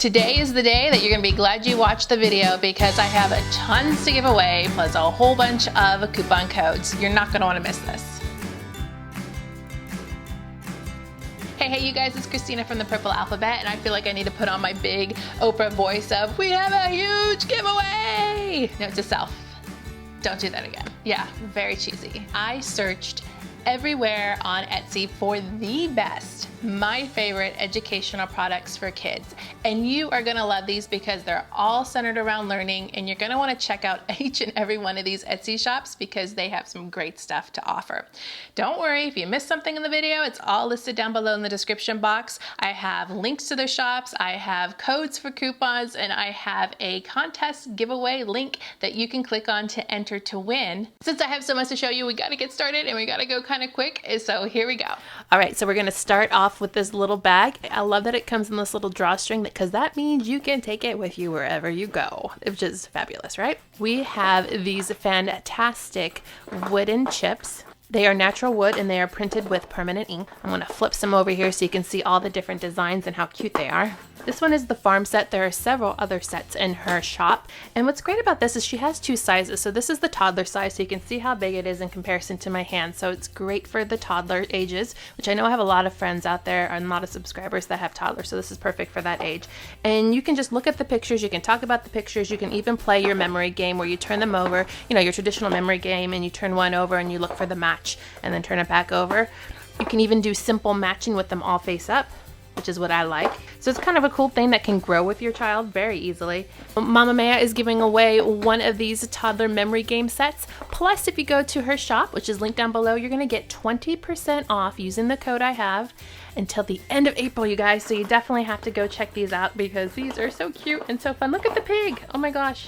Today is the day that you're gonna be glad you watched the video because I have tons to give away plus a whole bunch of coupon codes. You're not gonna wanna miss this. Hey you guys, it's Christina from the Purple Alphabet, and I feel like I need to put on my big Oprah voice of, we have a huge giveaway! Note to self, don't do that again. Yeah, very cheesy. I searched everywhere on Etsy for the best, my favorite educational products for kids. And you are gonna love these because they're all centered around learning, and you're gonna wanna check out each and every one of these Etsy shops because they have some great stuff to offer. Don't worry, if you missed something in the video, it's all listed down below in the description box. I have links to their shops, I have codes for coupons, and I have a contest giveaway link that you can click on to enter to win. Since I have so much to show you, we gotta get started and we gotta go kind of quick, so here we go. All right, so we're gonna start off with this little bag. I love that it comes in this little drawstring because that means you can take it with you wherever you go, which is fabulous, right? We have these fantastic wooden chips. They are natural wood and they are printed with permanent ink. I'm gonna flip some over here so you can see all the different designs and how cute they are. This one is the farm set. There are several other sets in her shop. And what's great about this is she has two sizes. So this is the toddler size, so you can see how big it is in comparison to my hand. So it's great for the toddler ages, which I know I have a lot of friends out there and a lot of subscribers that have toddlers. So this is perfect for that age. And you can just look at the pictures. You can talk about the pictures. You can even play your memory game where you turn them over, you know, your traditional memory game, and you turn one over and you look for the match and then turn it back over. You can even do simple matching with them all face up, which is what I like. So it's kind of a cool thing that can grow with your child very easily. Mama Maya is giving away one of these toddler memory game sets. Plus, if you go to her shop, which is linked down below, you're gonna get 20% off using the code I have until the end of April, you guys. So you definitely have to go check these out because these are so cute and so fun. Look at the pig, oh my gosh.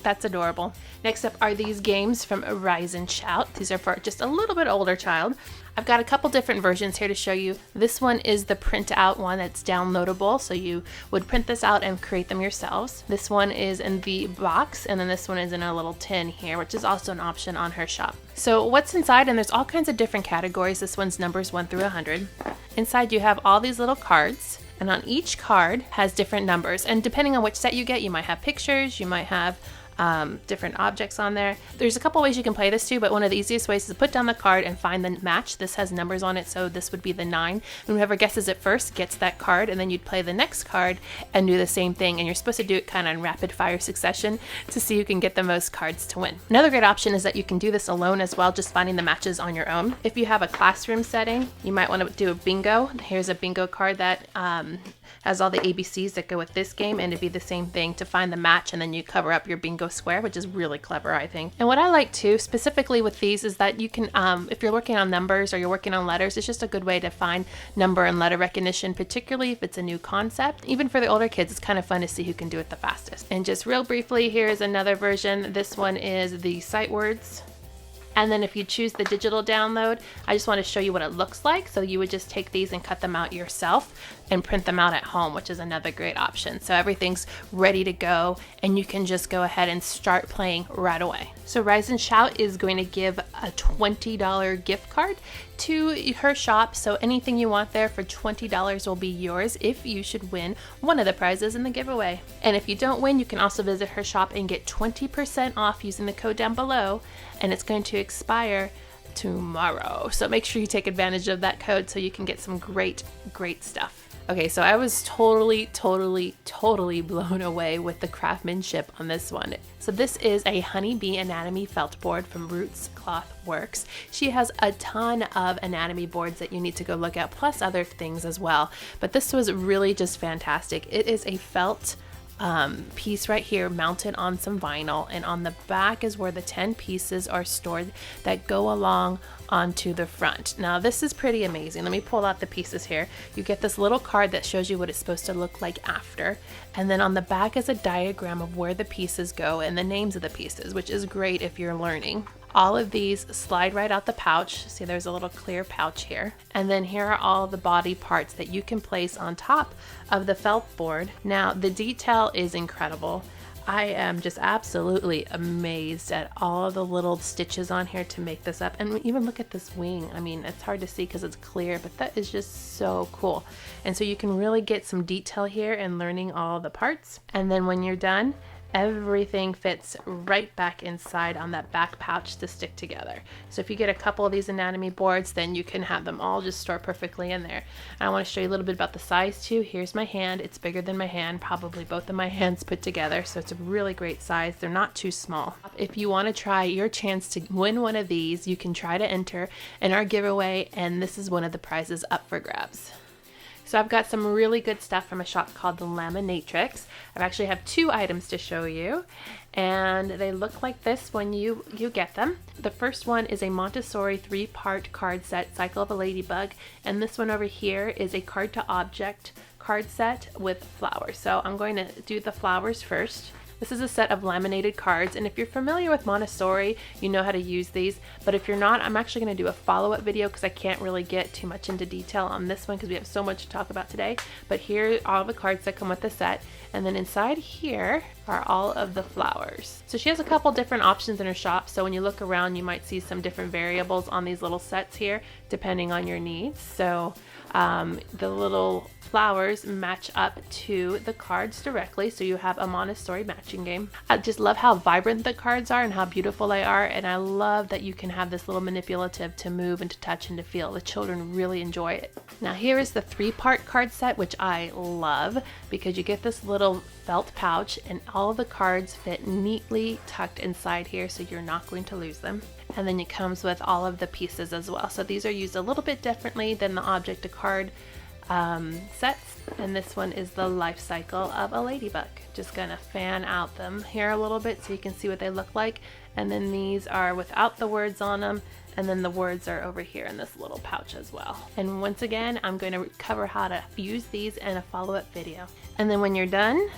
That's adorable. Next up are these games from Rise and Shout. These are for just a little bit older child. I've got a couple different versions here to show you. This one is the print out one that's downloadable, so you would print this out and create them yourselves. This one is in the box, and then this one is in a little tin here, which is also an option on her shop. So what's inside, and there's all kinds of different categories. This one's numbers 1 through 100. Inside you have all these little cards, and on each card has different numbers. And depending on which set you get, you might have pictures, you might have different objects on there. There's a couple ways you can play this too, but one of the easiest ways is to put down the card and find the match. This has numbers on it, so this would be the 9. And whoever guesses it first gets that card, and then you'd play the next card and do the same thing. And you're supposed to do it kind of in rapid fire succession to see who can get the most cards to win. Another great option is that you can do this alone as well, just finding the matches on your own. If you have a classroom setting, you might want to do a bingo. Here's a bingo card that has all the ABCs that go with this game, and it'd be the same thing to find the match, and then you cover up your bingo square, which is really clever, I think. And what I like too, specifically with these, is that you can, if you're working on numbers or you're working on letters, it's just a good way to find number and letter recognition, particularly if it's a new concept. Even for the older kids, it's kind of fun to see who can do it the fastest. And just real briefly, here's another version. This one is the sight words. And then if you choose the digital download, I just want to show you what it looks like. So you would just take these and cut them out yourself and print them out at home, which is another great option. So everything's ready to go and you can just go ahead and start playing right away. So Rise and Shout is going to give a $20 gift card to her shop. So anything you want there for $20 will be yours if you should win one of the prizes in the giveaway. And if you don't win, you can also visit her shop and get 20% off using the code down below, and it's going to expire tomorrow. So make sure you take advantage of that code so you can get some great stuff. Okay, so I was totally blown away with the craftsmanship on this one. So this is a Honeybee Anatomy felt board from Roots Cloth Works. She has a ton of anatomy boards that you need to go look at, plus other things as well. But this was really just fantastic. It is a felt piece right here mounted on some vinyl, and on the back is where the 10 pieces are stored that go along onto the front. Now this is pretty amazing. Let me pull out the pieces here. You get this little card that shows you what it's supposed to look like after, and then on the back is a diagram of where the pieces go and the names of the pieces, which is great if you're learning. All of these slide right out the pouch. See, there's a little clear pouch here. And then here are all the body parts that you can place on top of the felt board. Now, the detail is incredible. I am just absolutely amazed at all of the little stitches on here to make this up. And even look at this wing. I mean, it's hard to see because it's clear, but that is just so cool. And so you can really get some detail here in learning all the parts. And then when you're done, everything fits right back inside on that back pouch to stick together. So if you get a couple of these anatomy boards, then you can have them all just store perfectly in there. And I want to show you a little bit about the size too. Here's my hand. It's bigger than my hand, probably both of my hands put together. So it's a really great size. They're not too small. If you want to try your chance to win one of these, you can try to enter in our giveaway, and this is one of the prizes up for grabs. So I've got some really good stuff from a shop called the Laminatrix. I actually have 2 items to show you, and they look like this when you get them. The first one is a Montessori 3-part card set, Cycle of a Ladybug, and this one over here is a card to object card set with flowers. So I'm going to do the flowers first. This is a set of laminated cards, and if you're familiar with Montessori, you know how to use these, but if you're not, I'm actually going to do a follow-up video because I can't really get too much into detail on this one because we have so much to talk about today. But here are all the cards that come with the set, and then inside here are all of the flowers. So she has a couple different options in her shop, so when you look around you might see some different variables on these little sets here depending on your needs. So the little flowers match up to the cards directly, so you have a Montessori matching game. I just love how vibrant the cards are and how beautiful they are, and I love that you can have this little manipulative to move and to touch and to feel. The children really enjoy it. Now here is the 3-part card set, which I love because you get this little felt pouch and all of the cards fit neatly tucked inside here, so you're not going to lose them. And then it comes with all of the pieces as well. So these are used a little bit differently than the object to card sets. And this one is the life cycle of a ladybug. Just gonna fan out them here a little bit so you can see what they look like. And then these are without the words on them. And then the words are over here in this little pouch as well. And once again, I'm going to cover how to use these in a follow-up video. And then when you're done,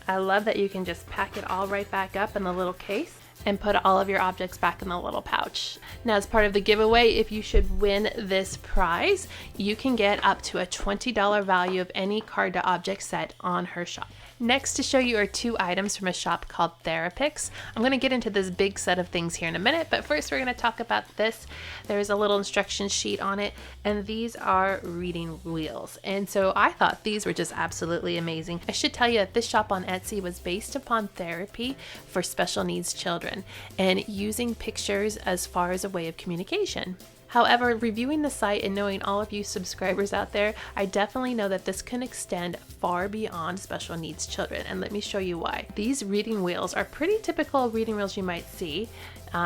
I love that you can just pack it all right back up in the little case and put all of your objects back in the little pouch. Now, as part of the giveaway, if you should win this prize, you can get up to a $20 value of any card to object set on her shop. Next to show you are 2 items from a shop called Therapix. I'm going to get into this big set of things here in a minute, but first we're going to talk about this. There's a little instruction sheet on it, and these are reading wheels. And so I thought these were just absolutely amazing. I should tell you that this shop on Etsy was based upon therapy for special needs children and using pictures as far as a way of communication. However, reviewing the site and knowing all of you subscribers out there, I definitely know that this can extend far beyond special needs children, and let me show you why. These reading wheels are pretty typical reading wheels you might see.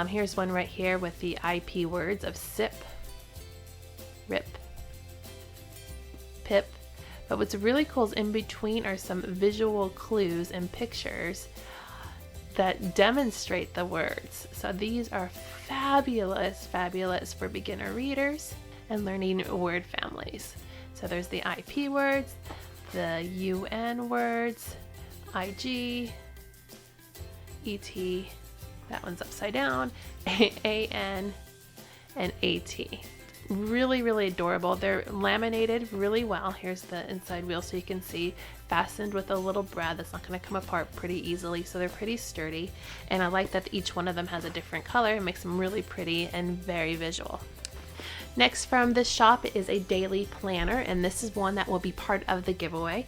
Here's one right here with the IP words of sip, rip, pip. But what's really cool is in between are some visual clues and pictures that demonstrate the words. So these are fabulous for beginner readers and learning word families. So there's the IP words, the UN words, IG, ET, that one's upside down, AN, and AT. Really adorable. They're laminated really well. Here's the inside wheel so you can see, fastened with a little brad that's not going to come apart pretty easily, so they're pretty sturdy. And I like that each one of them has a different color. It makes them really pretty and very visual. Next from this shop is a daily planner, and this is one that will be part of the giveaway.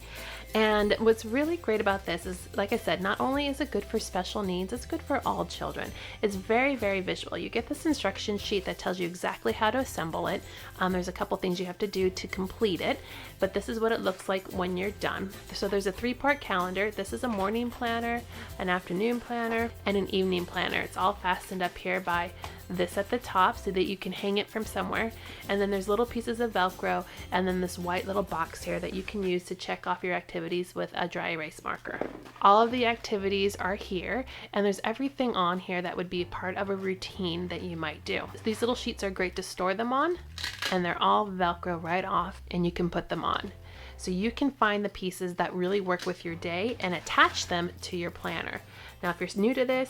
And what's really great about this is, like I said, not only is it good for special needs, it's good for all children. It's very visual. You get this instruction sheet that tells you exactly how to assemble it. There's a couple things you have to do to complete it, but this is what it looks like when you're done. So there's a 3-part calendar. This is a morning planner, an afternoon planner, and an evening planner. It's all fastened up here by this at the top so that you can hang it from somewhere. And then there's little pieces of Velcro, and then this white little box here that you can use to check off your activities with a dry erase marker. All of the activities are here, and there's everything on here that would be part of a routine that you might do. These little sheets are great to store them on, and they're all Velcro right off, and you can put them on. So you can find the pieces that really work with your day and attach them to your planner. Now, if you're new to this,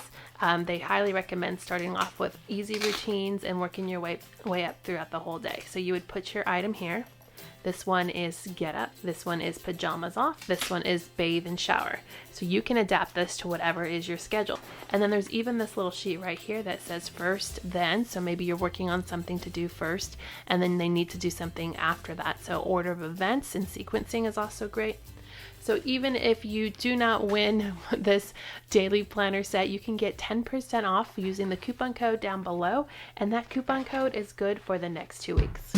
they highly recommend starting off with easy routines and working your way up throughout the whole day. So you would put your item here, This one is get up. This one is pajamas off. This one is bathe and shower. So you can adapt this to whatever is your schedule. And then there's even this little sheet right here that says first, then. So maybe you're working on something to do first, and then they need to do something after that. So order of events and sequencing is also great. So even if you do not win this daily planner set, you can get 10% off using the coupon code down below, and that coupon code is good for the next 2 weeks.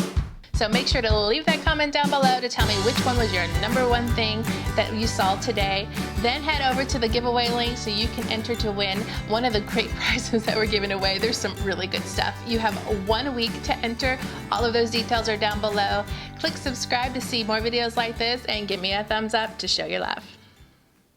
So make sure to leave that comment down below to tell me which one was your #1 thing that you saw today. Then head over to the giveaway link so you can enter to win one of the great prizes that we're giving away. There's some really good stuff. You have 1 week to enter. All of those details are down below. Click subscribe to see more videos like this and give me a thumbs up to show your love.